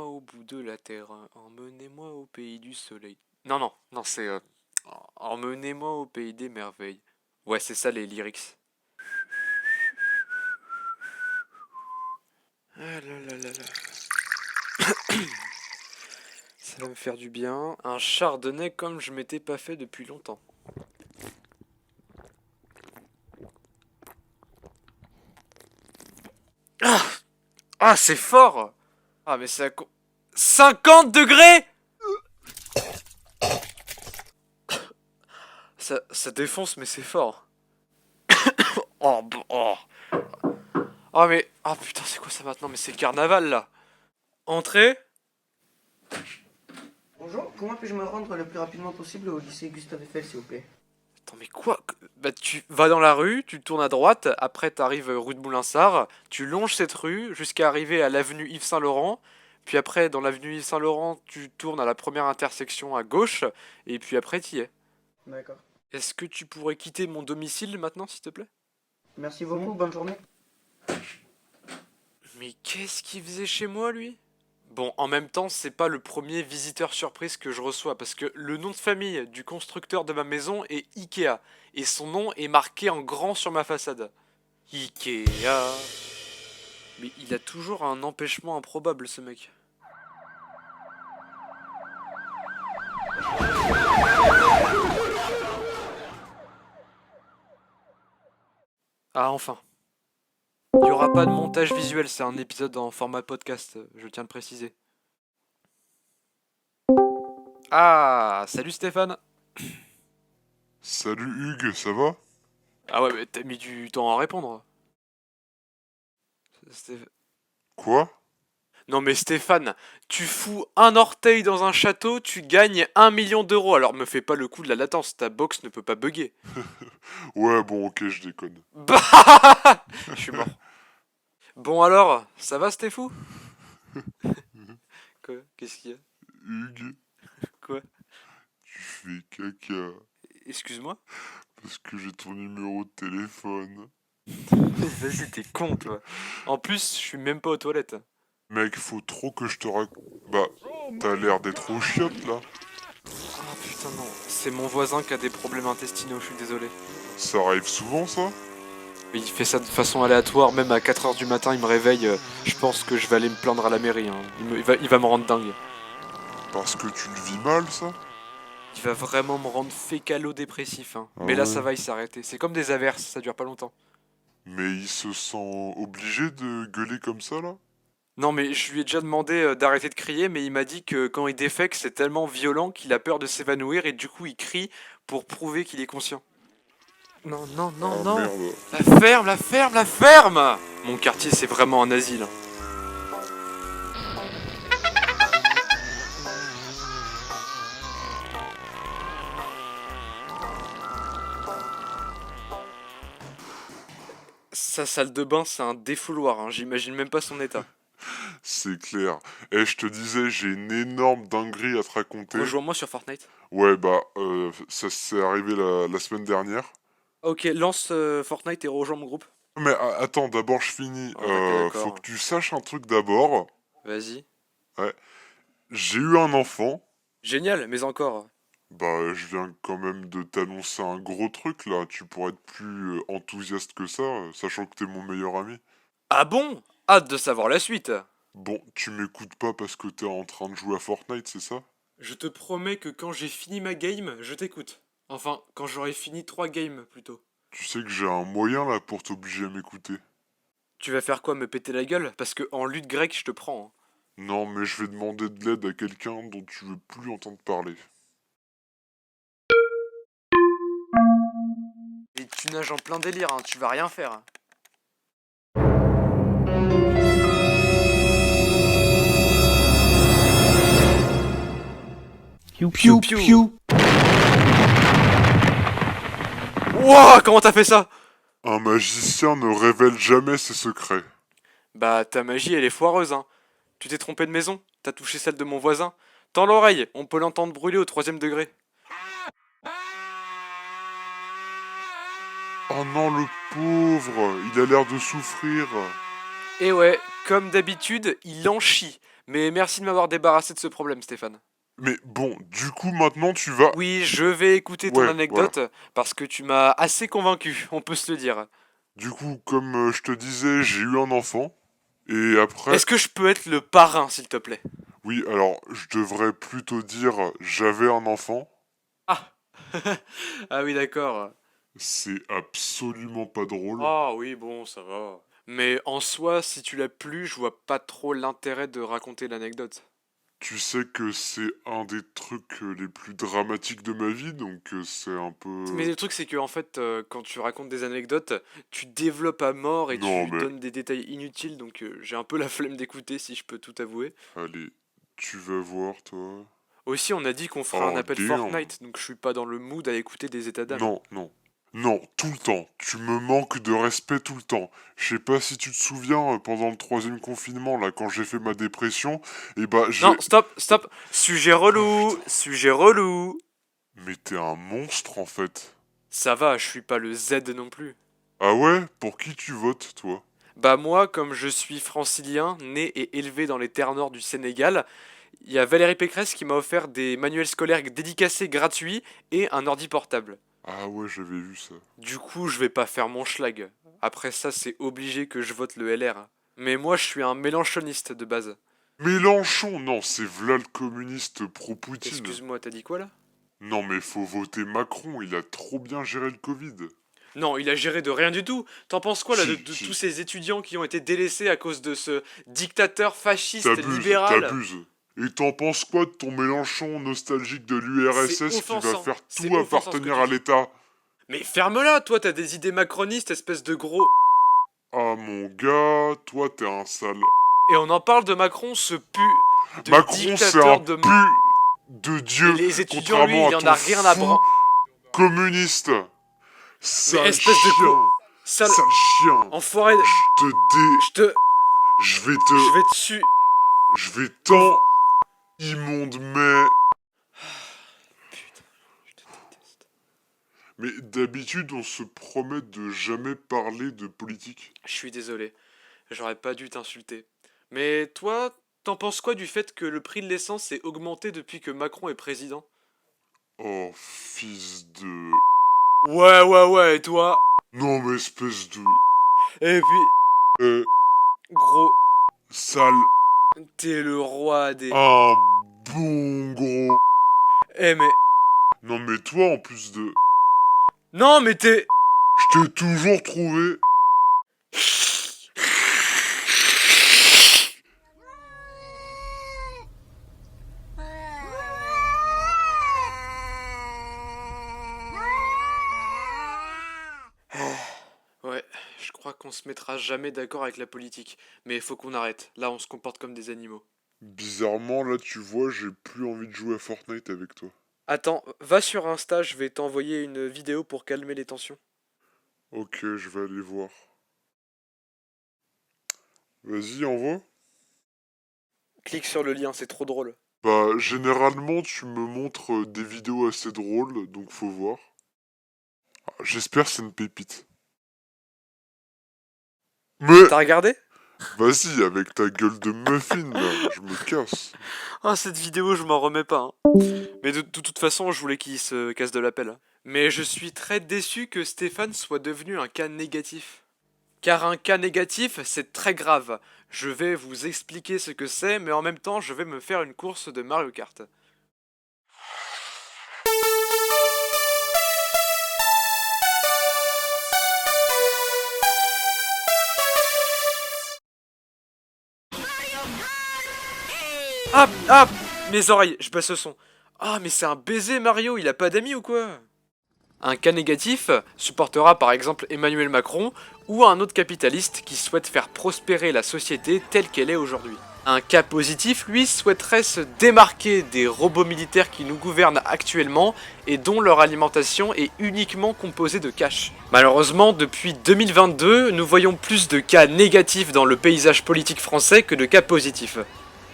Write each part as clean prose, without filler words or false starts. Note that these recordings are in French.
Emmenez-moi au bout de la terre, emmenez-moi au pays du soleil. Non, non, non, c'est emmenez-moi au pays des merveilles. Ouais, c'est ça les lyrics. Ah là là là là. Ça va me faire du bien. Un chardonnay comme je m'étais pas fait depuis longtemps. Ah, ah c'est fort. Ah, mais c'est à 50 degrés. Ça défonce, mais c'est fort. Oh, oh. Oh, mais... Ah, putain, c'est quoi ça maintenant? Mais c'est le carnaval, là. Entrée. Bonjour, comment puis-je me rendre le plus rapidement possible au lycée Gustave Eiffel, s'il vous plaît? Attends, mais quoi? Bah, tu vas dans la rue, tu tournes à droite, après t'arrives rue de Moulinsart, tu longes cette rue jusqu'à arriver à l'avenue Yves Saint-Laurent, puis après, dans l'avenue Yves Saint-Laurent, tu tournes à la première intersection à gauche, et puis après, t'y es. D'accord. Est-ce que tu pourrais quitter mon domicile maintenant, s'il te plaît? Merci beaucoup, bonne journée. Mais qu'est-ce qu'il faisait chez moi, lui? Bon, en même temps, c'est pas le premier visiteur surprise que je reçois, parce que le nom de famille du constructeur de ma maison est Ikea, et son nom est marqué en grand sur ma façade. Ikea. Mais il a toujours un empêchement improbable, ce mec. Ah, enfin. Il n'y aura pas de montage visuel, c'est un épisode en format podcast, je tiens à le préciser. Ah, salut Stéphane. Salut Hugues, ça va? Ah ouais, mais t'as mis du temps à répondre. Quoi? Non mais Stéphane, tu fous un orteil dans un château, tu gagnes 1 million d'euros. Alors me fais pas le coup de la latence, ta box ne peut pas bugger. Ouais, bon, ok, je déconne. Bah je suis mort. Bon alors, ça va Stéphou? Quoi? Qu'est-ce qu'il y a? Hugues, Quoi? tu fais caca Excuse-moi? parce que j'ai ton numéro de téléphone. Vas-y, t'es con toi. En plus, je suis même pas aux toilettes. Mec, faut trop que je te raconte. Bah, t'as l'air d'être au chiottes là. Ah putain non, c'est mon voisin qui a des problèmes intestinaux, je suis désolé. Ça arrive souvent ça? Il fait ça de façon aléatoire, même à 4 heures du matin, il me réveille. Je pense que je vais aller me plaindre à la mairie. Hein. Il va me rendre dingue. Parce que tu le vis mal ça? Il va vraiment me rendre fécalo-dépressif. Hein. Ah Mais là, ça ouais. va, il s'est arrêté. C'est comme des averses, ça dure pas longtemps. Mais il se sent obligé de gueuler comme ça là? Non, mais je lui ai déjà demandé d'arrêter de crier, mais il m'a dit que quand il défèque, c'est tellement violent qu'il a peur de s'évanouir et du coup, il crie pour prouver qu'il est conscient. Non, non, non, Ah non. merde. La ferme, la ferme, la ferme. Mon quartier, c'est vraiment un asile. Hein. Sa salle de bain, c'est un défouloir. Hein. J'imagine même pas son état. C'est clair. Et je te disais, j'ai une énorme dinguerie à te raconter. Rejoins-moi sur Fortnite. Ouais, bah, ça s'est arrivé la semaine dernière. Ok, lance Fortnite et rejoins mon groupe. Mais attends, d'abord je finis. Oh, ok, Faut d'accord. que tu saches un truc d'abord. Vas-y. Ouais. J'ai eu un enfant. Génial, mais encore. Bah, je viens quand même de t'annoncer un gros truc là. Tu pourrais être plus enthousiaste que ça, sachant que t'es mon meilleur ami. Ah bon? Hâte de savoir la suite. Bon, tu m'écoutes pas parce que t'es en train de jouer à Fortnite, c'est ça? Je te promets que quand j'ai fini ma game, je t'écoute. Enfin, quand j'aurai fini 3 games plutôt. Tu sais que j'ai un moyen là pour t'obliger à m'écouter. Tu vas faire quoi, me péter la gueule? Parce que en lutte grecque, je te prends. Hein. Non, mais je vais demander de l'aide à quelqu'un dont tu veux plus entendre parler. Et tu nages en plein délire, hein, tu vas rien faire. Piou Piou piou. Wouah, comment t'as fait ça? Un magicien ne révèle jamais ses secrets. Bah, ta magie, elle est foireuse, hein. Tu t'es trompé de maison, t'as touché celle de mon voisin. Tends l'oreille, on peut l'entendre brûler au 3e degré. Oh non, le pauvre, il a l'air de souffrir. Et ouais, comme d'habitude, il en chie. Mais merci de m'avoir débarrassé de ce problème, Stéphane. Mais bon, du coup, maintenant, tu vas... Oui, je vais écouter ton Ouais, voilà. anecdote parce que tu m'as assez convaincu, on peut se le dire. Du coup, comme je te disais, j'ai eu un enfant. Et après... Est-ce que je peux être le parrain, s'il te plaît? Oui, alors, je devrais plutôt dire j'avais un enfant. Ah. Ah oui, d'accord. C'est absolument pas drôle. Ah oui, bon, ça va. Mais en soi, si tu l'as plus, je vois pas trop l'intérêt de raconter l'anecdote. Tu sais que c'est un des trucs les plus dramatiques de ma vie, donc c'est un Mais peu... le truc, c'est que en fait, quand tu racontes des anecdotes, tu développes à mort et Non, tu mais donnes des détails inutiles, donc j'ai un peu la flemme d'écouter si je peux tout avouer. allez, tu vas voir, toi. Aussi, on a dit qu'on fera un Oh, appel damn. Fortnite, donc je suis pas dans le mood à écouter des états d'âme. Non, non. Non, tout le temps. Tu me manques de respect tout le temps. Je sais pas si tu te souviens, pendant le troisième confinement, là, quand j'ai fait ma dépression, et bah Non, j'ai... stop, stop. Sujet Oh relou, putain. sujet relou. Mais t'es un monstre, en fait. Ça va, je suis pas le Z non plus. Ah ouais? Pour qui tu votes, toi? Bah moi, comme je suis francilien, né et élevé dans les terres nord du Sénégal, il y a Valérie Pécresse qui m'a offert des manuels scolaires dédicacés gratuits et un ordi portable. Ah ouais, j'avais vu ça. Du coup, je vais pas faire mon schlag. Après ça, c'est obligé que je vote le LR. Mais moi, je suis un mélanchoniste de base. Mélenchon, non, c'est v'là le communiste pro-Poutine. Excuse-moi, t'as dit quoi là? Non mais faut voter Macron, il a trop bien géré le Covid. Non, il a géré de rien du tout. T'en penses quoi là de, Si, de tous si, ces étudiants qui ont été délaissés à cause de ce dictateur fasciste t'abuses, libéral? t'abuses. Et t'en penses quoi de ton Mélenchon nostalgique de C'est l'URSS qui va offensant. faire C'est tout offensant ce que appartenir tu à dis. l'État? Mais ferme-la, toi, t'as des idées macronistes, espèce de gros. Ah mon gars, toi t'es un sale... Et on en parle de Macron, ce pu de Macron c'est un dictateur de. pu de Et Dieu, les étudiants, lui, contrairement il à y en ton a rien à fou branler. communiste. Mais Sale espèce de chien, sale sale chien. enfoiré. Je te dé... Je te. Je vais Je te... vais dessus. Je vais t'en... Immonde mais... Putain, je te déteste. Mais d'habitude, on se promet de jamais parler de politique. Je suis désolé. J'aurais pas dû t'insulter. Mais toi, t'en penses quoi du fait que le prix de l'essence ait augmenté depuis que Macron est président? Oh, fils de... Ouais, et toi? Non, mais espèce de... Et puis, Euh, gros, sale... t'es le roi des. Un bon gros... Eh mais. Non, mais toi, en plus de... Non mais t'es. Je t'ai toujours trouvé... Ouais, je crois qu'on se mettra jamais d'accord avec la politique. Mais il faut qu'on arrête. Là, on se comporte comme des animaux. Bizarrement, là, tu vois, j'ai plus envie de jouer à Fortnite avec toi. Attends, va sur Insta, je vais t'envoyer une vidéo pour calmer les tensions. Ok, je vais aller voir. Vas-y, envoie. Clique sur le lien, c'est trop drôle. Bah, généralement, tu me montres des vidéos assez drôles, donc faut voir. Ah, j'espère que c'est une pépite. Mais... T'as regardé? Vas-y, avec ta gueule de muffin, là, je me casse. Ah, cette vidéo, je m'en remets pas. Hein. Mais de toute façon, je voulais qu'il se casse de l'appel. Mais je suis très déçu que Stéphane soit devenu un cas négatif. Car un cas négatif, c'est très grave. Je vais vous expliquer ce que c'est, mais en même temps, je vais me faire une course de Mario Kart. Ah, mes oreilles, je baisse le son. Ah, mais c'est un baiser Mario, il a pas d'amis ou quoi? Un cas négatif supportera par exemple Emmanuel Macron ou un autre capitaliste qui souhaite faire prospérer la société telle qu'elle est aujourd'hui. Un cas positif, lui, souhaiterait se démarquer des robots militaires qui nous gouvernent actuellement et dont leur alimentation est uniquement composée de cash. Malheureusement, depuis 2022, nous voyons plus de cas négatifs dans le paysage politique français que de cas positifs.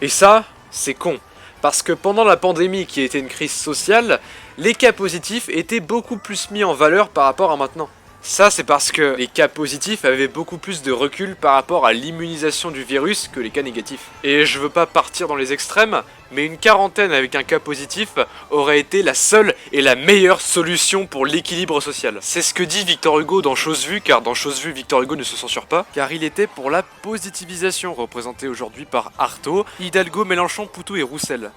Et ça, c'est con. Parce que pendant la pandémie qui était une crise sociale, les cas positifs étaient beaucoup plus mis en valeur par rapport à maintenant. Ça, c'est parce que les cas positifs avaient beaucoup plus de recul par rapport à l'immunisation du virus que les cas négatifs. Et je veux pas partir dans les extrêmes, mais une quarantaine avec un cas positif aurait été la seule et la meilleure solution pour l'équilibre social. C'est ce que dit Victor Hugo dans Chose Vue, car dans Chose Vue, Victor Hugo ne se censure pas, car il était pour la positivisation, représentée aujourd'hui par Artaud, Hidalgo, Mélenchon, Poutou et Roussel.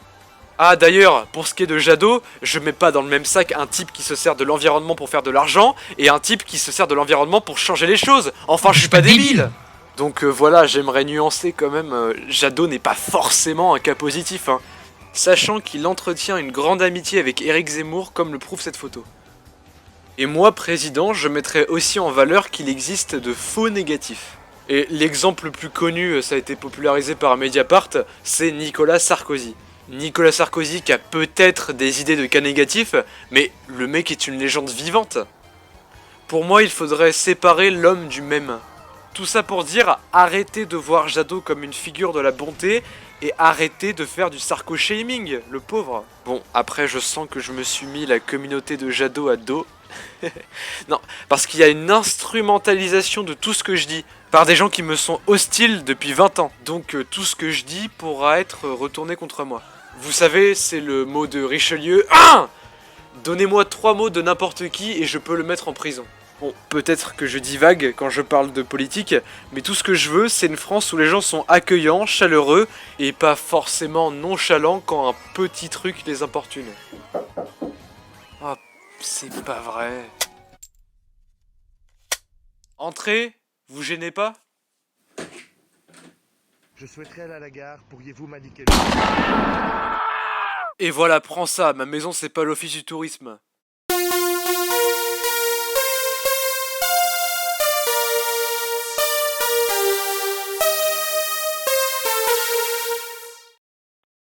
Ah d'ailleurs, pour ce qui est de Jadot, je mets pas dans le même sac un type qui se sert de l'environnement pour faire de l'argent et un type qui se sert de l'environnement pour changer les choses. Enfin, je suis pas débile. Donc voilà, j'aimerais nuancer quand même, Jadot n'est pas forcément un cas positif, hein. Sachant qu'il entretient une grande amitié avec Éric Zemmour comme le prouve cette photo. Et moi, président, je mettrais aussi en valeur qu'il existe de faux négatifs. Et l'exemple le plus connu, ça a été popularisé par Mediapart, c'est Nicolas Sarkozy. Nicolas Sarkozy qui a peut-être des idées de cas négatifs, mais le mec est une légende vivante. Pour moi, il faudrait séparer l'homme du mème. Tout ça pour dire, arrêtez de voir Jadot comme une figure de la bonté et arrêtez de faire du sarco-shaming, le pauvre. Bon, après je sens que je me suis mis la communauté de Jadot à dos. Non, parce qu'il y a une instrumentalisation de tout ce que je dis par des gens qui me sont hostiles depuis 20 ans. Donc tout ce que je dis pourra être retourné contre moi. Vous savez, c'est le mot de Richelieu. Donnez-moi 3 mots de n'importe qui et je peux le mettre en prison. Bon, peut-être que je divague quand je parle de politique, mais tout ce que je veux, c'est une France où les gens sont accueillants, chaleureux, et pas forcément nonchalants quand un petit truc les importune. Oh, c'est pas vrai. Entrez, vous gênez pas? Je souhaiterais aller à la gare, pourriez-vous m'indiquer Et voilà, prends ça, ma maison c'est pas l'office du tourisme.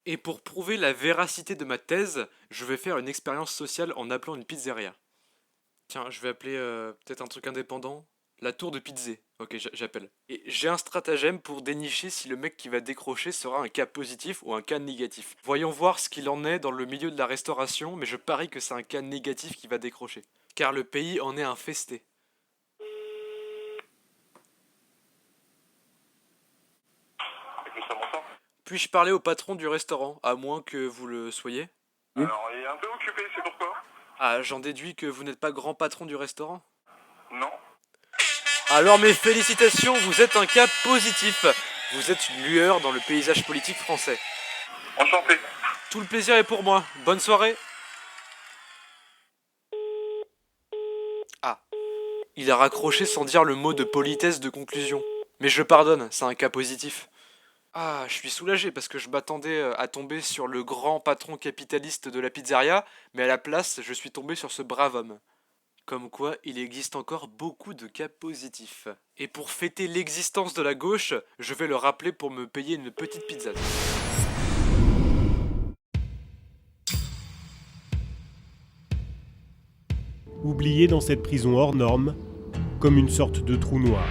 Et pour prouver la véracité de ma thèse, je vais faire une expérience sociale en appelant une pizzeria. Tiens, je vais appeler peut-être un truc indépendant. La tour de Pizzé. Ok, j'appelle. Et j'ai un stratagème pour dénicher si le mec qui va décrocher sera un cas positif ou un cas négatif. Voyons voir ce qu'il en est dans le milieu de la restauration, mais je parie que c'est un cas négatif qui va décrocher. Car le pays en est infesté. Puis-je parler au patron du restaurant, à moins que vous le soyez? Alors, il est un peu occupé, c'est pourquoi? Ah, j'en déduis que vous n'êtes pas grand patron du restaurant? Non. Alors mes félicitations, vous êtes un cas positif. Vous êtes une lueur dans le paysage politique français. Enchanté. Tout le plaisir est pour moi. Bonne soirée. Ah. Il a raccroché sans dire le mot de politesse de conclusion. Mais je pardonne, c'est un cas positif. Ah, je suis soulagé parce que je m'attendais à tomber sur le grand patron capitaliste de la pizzeria, mais à la place, je suis tombé sur ce brave homme. Comme quoi, il existe encore beaucoup de cas positifs. Et pour fêter l'existence de la gauche, je vais le rappeler pour me payer une petite pizza. Oublié dans cette prison hors norme, comme une sorte de trou noir.